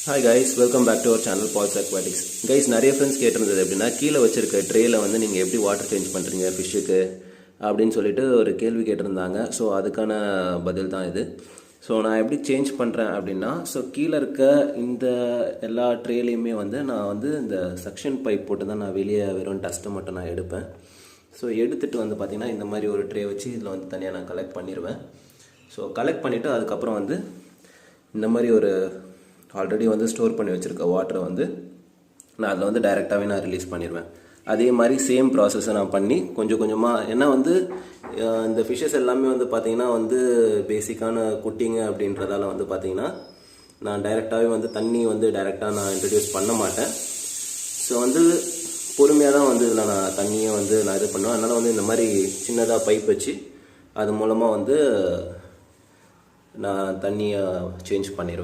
Hi guys, welcome back to our channel Paul's Aquatics. Guys, நிறைய friends கேட்டிருந்தது எப்படின்னா, கீழே வச்சிருக்க ட்ரேயில் வந்து நீங்கள் எப்படி வாட்டர் சேஞ்ச் பண்ணுறீங்க ஃபிஷ்ஷுக்கு அப்படின்னு சொல்லிட்டு ஒரு கேள்வி கேட்டிருந்தாங்க. ஸோ அதுக்கான பதில் தான் இது. ஸோ நான் எப்படி சேஞ்ச் பண்ணுறேன் அப்படின்னா, ஸோ கீழே இருக்க இந்த எல்லா ட்ரேலையுமே வந்து நான் வந்து இந்த சக்ஷன் பைப் போட்டு தான் நான் வெளியே வெறும் டஸ்ட்டை மட்டும் நான் எடுப்பேன். ஸோ எடுத்துகிட்டு வந்து பார்த்திங்கன்னா இந்த மாதிரி ஒரு ட்ரே வச்சு இதில் வந்து தனியாக நான் கலெக்ட் பண்ணிடுவேன். ஸோ கலெக்ட் பண்ணிவிட்டு அதுக்கப்புறம் வந்து இந்த மாதிரி ஒரு ஆல்ரெடி வந்து ஸ்டோர் பண்ணி வச்சுருக்க வாட்டரை வந்து நான் அதில் வந்து டைரெக்டாகவே நான் ரிலீஸ் பண்ணிடுவேன். அதே மாதிரி சேம் ப்ராசஸை நான் பண்ணி கொஞ்சம் கொஞ்சமாக, ஏன்னா வந்து இந்த ஃபிஷ்ஷஸ் எல்லாமே வந்து பார்த்திங்கன்னா வந்து பேசிக்கான குட்டிங்க அப்படின்றதால வந்து பார்த்திங்கன்னா நான் டைரெக்டாகவே வந்து தண்ணி வந்து டைரெக்டாக நான் இன்ட்ரடியூஸ் பண்ண மாட்டேன். ஸோ வந்து பொறுமையாக தான் வந்து இதில் நான் தண்ணியை வந்து நான் இது பண்ணுவேன். அதனால் வந்து இந்த மாதிரி சின்னதாக பைப் வச்சு அது மூலமாக வந்து நான் தண்ணியை சேஞ்ச் பண்ணிடுவேன்.